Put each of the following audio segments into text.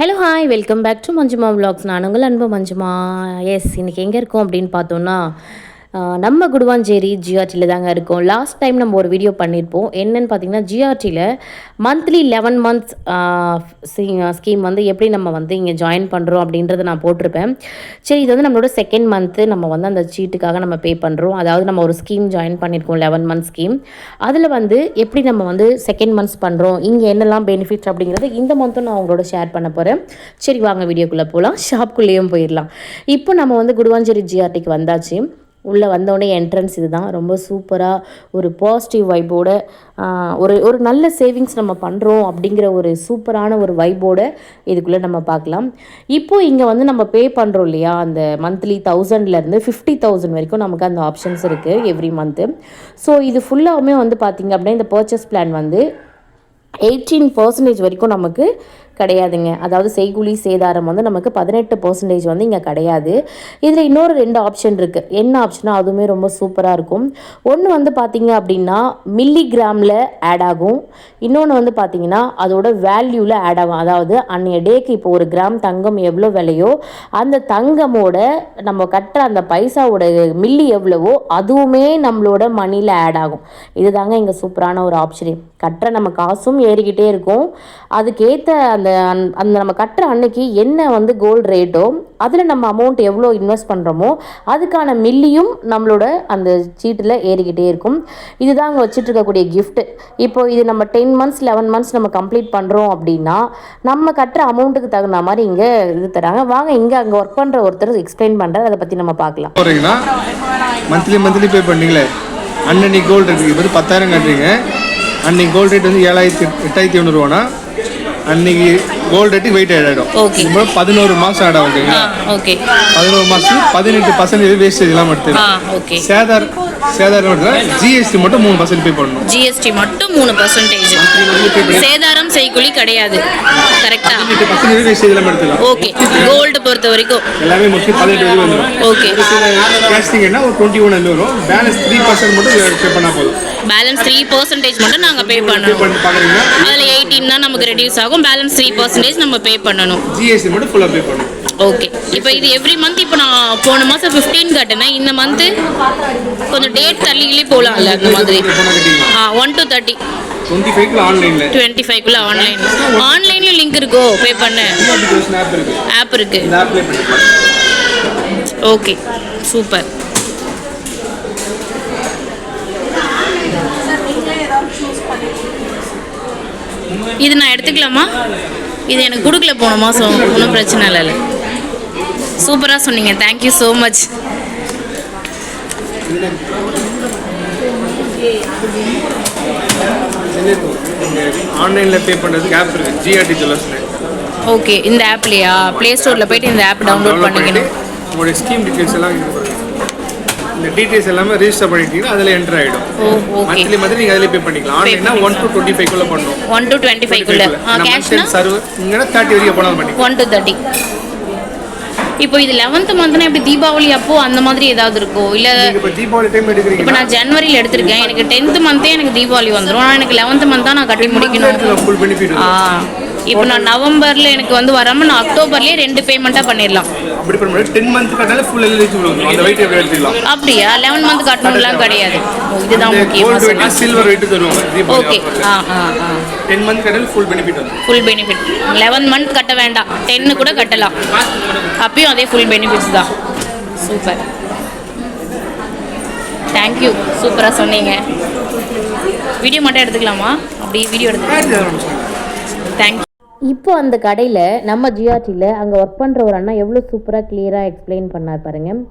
Hello hi welcome back to Manjuma vlogs. நான் உங்கள் அன்பு மஞ்சுமா. எஸ், இன்றைக்கி எங்கே இருக்கோம் அப்படின்னு பார்த்தோன்னா நம்ம குடுவாஞ்சேரி ஜிஆர்டியில் தாங்க இருக்கோம். லாஸ்ட் டைம் நம்ம ஒரு வீடியோ பண்ணியிருப்போம். என்னென்னு பார்த்தீங்கன்னா, ஜிஆர்டியில் மந்த்லி 11 மந்த்ஸ் ஸ்கீம் வந்து எப்படி நம்ம வந்து இங்கே ஜாயின் பண்ணுறோம் அப்படின்றத நான் போட்டிருப்பேன். சரி, இது வந்து நம்மளோட செகண்ட் மந்த்து நம்ம வந்து அந்த சீட்டுக்காக நம்ம பே பண்ணுறோம். அதாவது நம்ம ஒரு ஸ்கீம் ஜாயின் பண்ணியிருக்கோம், 11 மந்த் ஸ்கீம். அதில் வந்து எப்படி நம்ம வந்து செகண்ட் மந்த்ஸ் பண்ணுறோம், இங்கே என்னெல்லாம் பெனிஃபிட்ஸ் அப்படிங்கிறது இந்த மந்த்தும் நான் உங்களோட ஷேர் பண்ண போகிறேன். சரி, வாங்க வீடியோக்குள்ளே போகலாம். ஷாப்புக்குள்ளேயும் போயிடலாம். இப்போ நம்ம வந்து குடுவாஞ்சேரி ஜிஆர்டிக்கு வந்தாச்சு. உள்ளே வந்தோடனே என்ட்ரன்ஸ் இது தான். ரொம்ப சூப்பராக ஒரு பாசிட்டிவ் வைப்போட ஒரு நல்ல சேவிங்ஸ் நம்ம பண்ணுறோம் அப்படிங்கிற ஒரு சூப்பரான ஒரு வைப்போடு இதுக்குள்ளே நம்ம பார்க்கலாம். இப்போது இங்கே வந்து நம்ம பே பண்ணுறோம் இல்லையா, அந்த மந்த்லி 1000லேருந்து 50,000 வரைக்கும் நமக்கு அந்த ஆப்ஷன்ஸ் இருக்குது எவ்ரி மந்த்து. ஸோ இது ஃபுல்லாகவுமே வந்து பார்த்திங்க அப்படின்னா இந்த பர்ச்சேஸ் பிளான் வந்து 18% வரைக்கும் நமக்கு கிடையாதுங்க. அதாவது செய்கூலி சேதாரம் வந்து நமக்கு 18% வந்து இங்கே கிடையாது. இதில் இன்னொரு 2 ஆப்ஷன் இருக்குது. என்ன ஆப்ஷனா, அதுவுமே ரொம்ப சூப்பராக இருக்கும். ஒன்று வந்து பார்த்திங்க அப்படின்னா மில்லிகிராமில் ஆட் ஆகும். இன்னொன்று வந்து பார்த்திங்கன்னா அதோட வேல்யூவில் ஆட் ஆகும். அதாவது அன்றைய டேக்கு இப்போ ஒரு கிராம் தங்கம் எவ்வளோ விலையோ அந்த தங்கமோட நம்ம கட்டுற அந்த பைசாவோட மில்லி எவ்வளவோ அதுவுமே நம்மளோட மணியில் ஆட் ஆகும். இதுதாங்க இங்கே சூப்பரான ஒரு ஆப்ஷனே. கட்டுற நம்ம காசும் ஏறிக்கிட்டே இருக்கும். அதுக்கேற்ற அந்த நம்ம கட்டுற அன்னைக்கு என்ன வந்து கோல்டு ரேட்டோ அதில் நம்ம அமௌண்ட் எவ்வளோ இன்வெஸ்ட் பண்ணுறோமோ அதுக்கான மில்லியும் நம்மளோட அந்த சீட்டில் ஏறிக்கிட்டே இருக்கும். இதுதான் அங்கே வச்சுட்ருக்கக்கூடிய கிஃப்ட்டு. இப்போ இது நம்ம 10 மந்த்ஸ் 11 மந்த்ஸ் நம்ம கம்ப்ளீட் பண்ணுறோம் அப்படின்னா நம்ம கட்டுற அமௌண்ட்டுக்கு தகுந்த மாதிரி இங்கே இது தராங்க. வாங்க இங்கே அங்கே ஒர்க் பண்ணுற ஒருத்தர் எக்ஸ்பிளைன் பண்ணுறாரு, அதை பற்றி நம்ம பார்க்கலாம். மந்த்லி பே பண்ணீங்களே, அன்னன்னைக்கு கோல்டு ரேட் இப்போ 10,000 கட்டுறீங்க. அன்னைக்கு கோல்டு ரேட் வந்து 8,800 ரூபானா அன்னைக்கு கோல்டு ரேட்டு வெயிட் ஆகிடும். 11 மாதம் ஆட் ஆகும். 11 மாதத்துக்கு 18% வேஸ்டேஜ் எல்லாம் எடுத்து சேதாரம் ஜிஎஸ்டி மட்டும் 3% பே பண்ணணும். ஜிஎஸ்டி மட்டும் 3%. சேதாரம் செய்கூலி கிடையாது. கரெக்டா? 18% வேஸ்டேஜ் எல்லாம் எடுத்துக்கலாம். ஓகே. கோல்டு பொறுத்த வரைக்கும் எல்லாமே மோஸ்ட்லி 18 வரைக்கும் வந்துடும். ஓகே. கேஸ்டிங்னா ஒரு 21 வரும். பேலன்ஸ் 3% மட்டும் பே பண்ணா போதும். பேலன்ஸ் 3% மட்டும் நாங்கள் பே பண்ணணும். அதில் 18 தான் நமக்கு ரெடியூஸ் ஆகும். பேலன்ஸ் 3% நம்ம பே பண்ணணும். ஜிஎஸ்டி மட்டும் ஃபுல்லாக பே பண்ணணும். ஓகே. இப்போ இது எவ்ரி மந்த், இப்போ நான் போன மாதம் 15 கட்டினேன். இந்த மந்த்து கொஞ்சம் டேட் தள்ளிகளே போகலாம்ல அந்த மாதிரி. 1 to 30. 25 ஆன்லைன்ல 25 ஆன்லைன்ல லிங்க் இருக்கோ பே பண்ண? ஆப் இருக்கு. Okay, super. இது நான் எடுத்துக்கலாமா? இது எனக்கு கொடுக்கல போன மாதம். ஒன்றும் பிரச்சனை இல்லை. சூப்பராக சொன்னீங்க. Thank you so much. ஆன்லைனில் பே பண்ணுறதுக்கு ஆப் இருக்குது, ஜிஆர்டி ஜுவல்லர்ஸ்ல. ஓகே. இந்த ஆப்லையா? ப்ளே ஸ்டோரில் போய்ட்டு இந்த ஆப் டவுன்லோட் பண்ணிக்கணும். உங்களுடைய ஸ்கீம் டீட்டெயில்ஸ் எல்லாம் இந்த டீட்டெயில்ஸ் எல்லாமே ரெஜிஸ்டர் பண்ணிட்டீங்கன்னா அதில் என்டர் ஆகிடும். மந்த்லி நீங்கள் அதில் பே பண்ணிக்கலாம். ஆன்லைன்னா 1 to 25 பண்ணணும். 1 to 25 கேஷ்னா சர்வர் இங்கன்னா 30 வரைக்கும் போனால் பண்ணிக்கலாம். 1 to 30. இப்போ இது 11th மந்த்னா எப்படி தீபாவளி அப்போ அந்த மாதிரி ஏதாவது இருக்கோ? இல்லை இப்போ தீபாவளி டைம் எடுக்கிறீங்க. இப்போ நான் ஜனவரியில் எடுத்திருக்கேன். எனக்கு 10th மந்த்தே எனக்கு தீபாவளி வந்துடும். ஆனால் எனக்கு 11th மந்த் தான் நான் கட்டி முடிக்கணும். Full benefit. இப்போ நான் நவம்பரில் எனக்கு வந்து வராமல் நான் அக்டோபர்லேயே 2 பேமெண்ட்டாக பண்ணிடலாம். அப்படி பண்ண முடியாது. 10 மந்த் கட்டாலே ஃபுல் எலிஜிபிள் வரும். அந்த வெயிட் எப்படி எடுத்துக்கலாம்? அப்படியா? 11 மந்த் கட்டணும்லாம் கிடையாது. இதுதான் முக்கியம். சில்வர் வெயிட் தருவாங்க. ஓகே. 10 மந்த் கட்டாலே ஃபுல் பெனிஃபிட் வரும். Full benefit. 11 மந்த் கட்ட வேண்டாம், 10 கூட கட்டலாம். அப்பயும் அதே ஃபுல் பெனிஃபிட்ஸ் தான். Super, thank you. சூப்பராக சொன்னீங்க. வீடியோ மட்டும் எடுத்துக்கலாமா? அப்படி வீடியோ எடுத்துக்கலாம். தேங்க்யூ. இப்போ அந்த கடையில் நம்ம ஜிஆர்டியில் அங்கே ஒர்க் பண்ணுற ஒரு அண்ணா எவ்வளோ சூப்பராக கிளியராக எக்ஸ்பிளைன் பண்ணார் பாருங்கள்.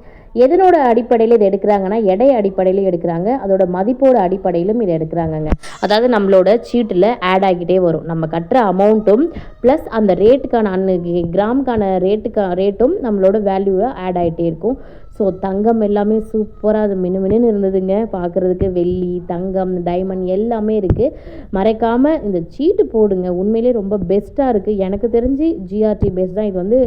எதனோட அடிப்படையில் இதை எடுக்கிறாங்கன்னா எடை அடிப்படையிலும் எடுக்கிறாங்க, அதோட மதிப்போட அடிப்படையிலும் இதை எடுக்கிறாங்கங்க. அதாவது நம்மளோட சீட்டில் ஆட் ஆகிட்டே வரும். நம்ம கட்டுற அமௌண்ட்டும் ப்ளஸ் அந்த ரேட்டுக்கான கிராமுக்கான ரேட்டும் நம்மளோட வேல்யூவை ஆட் ஆகிட்டே இருக்கும். ஸோ தங்கம் எல்லாமே சூப்பராக அது மினுமினுன்னு இருந்ததுங்க பார்க்குறதுக்கு. வெள்ளி, தங்கம், டைமண்ட் எல்லாமே இருக்குது. மறைக்காமல் இந்த சீட்டு போடுங்க. உண்மையிலே ரொம்ப பெஸ்ட்டாக இருக்குது. எனக்கு தெரிஞ்சு ஜிஆர்டி பெஸ்ட் தான். இது வந்து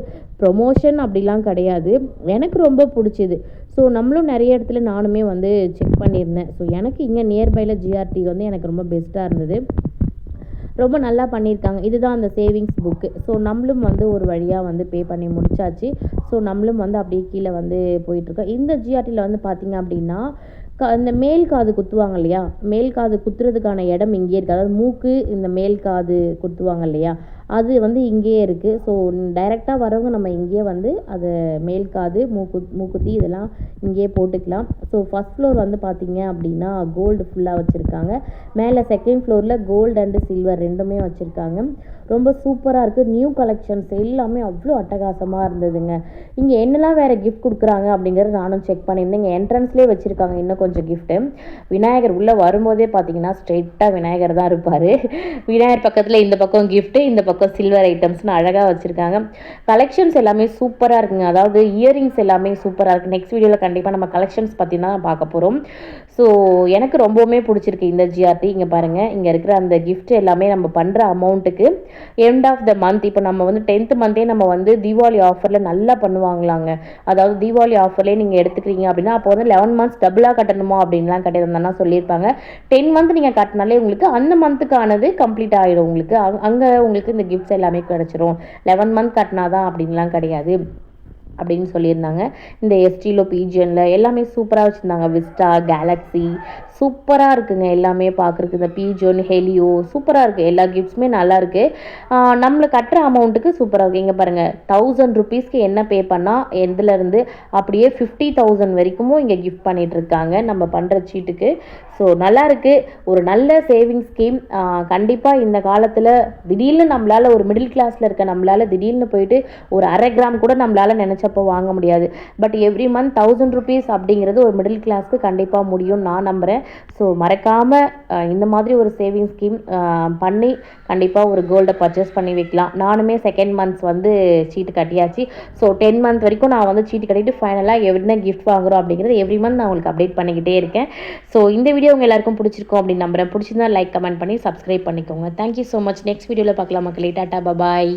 ப்ரொமோஷன் அப்படிலாம் கிடையாது. எனக்கு ரொம்ப பிடிச்சிது. ஸோ நம்மளும் நிறைய இடத்துல நானுமே வந்து செக் பண்ணியிருந்தேன். ஸோ எனக்கு இங்கே நியர்பையில் ஜிஆர்டி வந்து எனக்கு ரொம்ப பெஸ்ட்டாக இருந்தது. ரொம்ப நல்லா பண்ணியிருக்காங்க. இதுதான் அந்த சேவிங்ஸ் புக்கு. ஸோ நம்மளும் வந்து ஒரு வழியாக வந்து பே பண்ணி முடிச்சாச்சு. ஸோ நம்மளும் வந்து அப்படியே கீழே வந்து போயிட்டுருக்கோம். இந்த ஜிஆர்டியில் வந்து பார்த்திங்க அப்படின்னா இந்த மேல் காது குத்துவாங்க இல்லையா, மேல் காது குத்துறதுக்கான இடம் இங்கேயே இருக்குது. அதாவது மூக்கு இந்த மேல் காது குத்துவாங்க இல்லையா, அது வந்து இங்கேயே இருக்குது. ஸோ டைரெக்டாக வரவங்க நம்ம இங்கேயே வந்து அதை மேல் காது மூக்குத்தி இதெல்லாம் இங்கேயே போட்டுக்கலாம். ஸோ ஃபஸ்ட் ஃப்ளோர் வந்து பார்த்திங்க அப்படின்னா கோல்டு ஃபுல்லாக வச்சுருக்காங்க. மேலே செகண்ட் ஃப்ளோரில் கோல்டு அண்டு சில்வர் ரெண்டுமே வச்சுருக்காங்க. ரொம்ப சூப்பராக இருக்குது. நியூ கலெக்ஷன்ஸ் எல்லாமே அவ்வளோ அட்டகாசமாக இருந்ததுங்க. இங்கே என்னெல்லாம் வேறு கிஃப்ட் கொடுக்குறாங்க அப்படிங்கிறது நானும் செக் பண்ணியிருந்தேன். இங்கே என்ட்ரன்ஸ்லேயே வச்சுருக்காங்க இன்னும் கொஞ்சம் கிஃப்ட்டு. விநாயகர் உள்ளே வரும்போதே பார்த்தீங்கன்னா ஸ்ட்ரெயிட்டாக விநாயகர் தான் இருப்பார். விநாயகர் பக்கத்தில் இந்த பக்கம் கிஃப்ட்டு, இந்த பக்கம் சில்வர் ஐட்டம்ஸ்னு அழகாக வச்சுருக்காங்க. கலெக்ஷன்ஸ் எல்லாமே சூப்பராக இருக்குங்க. அதாவது இயரிங்ஸ் எல்லாமே சூப்பராக இருக்குது. நெக்ஸ்ட் வீடியோவில் கண்டிப்பாக நம்ம கலெக்ஷன்ஸ் பற்றி தான் பார்க்க போகிறோம். ஸோ எனக்கு ரொம்பவுமே பிடிச்சிருக்கு இந்த ஜிஆர்டி. இங்கே பாருங்கள், இங்கே இருக்கிற அந்த கிஃப்ட் எல்லாமே நம்ம பண்ணுற அமௌண்ட்டுக்கு எண்ட் ஆஃப் த மந்த், இப்போ நம்ம வந்து 10th மந்த்தே நம்ம வந்து தீபாவளி ஆஃபரில் நல்லா பண்ணுவாங்களாங்க. அதாவது தீபாவளி ஆஃபர்லேயே நீங்கள் எடுத்துக்கிறீங்க அப்படின்னா அப்போ வந்து 11 மந்த்ஸ் டபுளாக கட்டணுமா அப்படின்லாம் கிடையாதுன்னா சொல்லியிருப்பாங்க. 10 மந்த் நீங்கள் கட்டினாலே உங்களுக்கு அந்த மந்த்துக்கானது கம்ப்ளீட் ஆகிடும். உங்களுக்கு அங்கே உங்களுக்கு இந்த கிஃப்ட்ஸ் எல்லாமே கிடச்சிரும். 11 மந்த் கட்டினா தான் அப்படின்லாம் கிடையாது அப்படின்னு சொல்லியிருந்தாங்க. இந்த எஸ்டிலோ பீஜியனில் எல்லாமே சூப்பராக வச்சுருந்தாங்க. விஸ்டா, கேலக்ஸி சூப்பராக இருக்குங்க. எல்லாமே பார்க்குறதுக்கு இந்த பீஜோன், ஹெலியோ சூப்பராக இருக்குது. எல்லா கிஃப்ட்ஸுமே நல்லாயிருக்கு. நம்மளை கட்டுற அமௌண்ட்டுக்கு சூப்பராக இருக்குது. இங்கே பாருங்கள், 1000 ருபீஸ்க்கு என்ன பே பண்ணால் எதுலேருந்து அப்படியே 50,000 வரைக்கும் இங்கே கிஃப்ட் பண்ணிகிட்ருக்காங்க நம்ம பண்ணுற சீட்டுக்கு. ஸோ நல்லாயிருக்கு. ஒரு நல்ல சேவிங் ஸ்கீம். கண்டிப்பாக இந்த காலத்தில் திடீர்னு நம்மளால் ஒரு மிடில் கிளாஸில் இருக்க நம்மளால் திடீர்னு போயிட்டு ஒரு 1/2 கிராம் கூட நம்மளால் நினச்சப்போ வாங்க முடியாது. பட் எவ்ரி மந்த் 1000 ருபீஸ் அப்படிங்கிறது ஒரு மிடில் கிளாஸ்க்கு கண்டிப்பாக முடியும் நான் நம்புகிறேன். ஸோ மறக்காமல் இந்த மாதிரி ஒரு சேவிங் ஸ்கீம் பண்ணி கண்டிப்பாக ஒரு கோல்டை பர்ச்சேஸ் பண்ணி வைக்கலாம். நானுமே செகண்ட் மந்த்ஸ் வந்து சீட்டு கட்டியாச்சு. ஸோ 10 மந்த் வரைக்கும் நான் வந்து சீட்டு கட்டிட்டு ஃபைனலாக என்ன கிஃப்ட் வாங்குகிறோம் அப்படிங்கிறது எவ்ரி மந்த் நான் உங்களுக்கு அப்டேட் பண்ணிக்கிட்டே இருக்கேன். ஸோ இந்த வீடியோ உங்கள் எல்லாருக்கும் பிடிச்சிருக்கும் அப்படின்னு நம்புகிறேன். பிடிச்சிருந்தா லைக், கமெண்ட் பண்ணி சப்ஸ்கிரைப் பண்ணிக்கோங்க. Thank you so much. நெக்ஸ்ட் வீடியோவில் பார்க்கலாம் மக்களே. Tata, bye bye.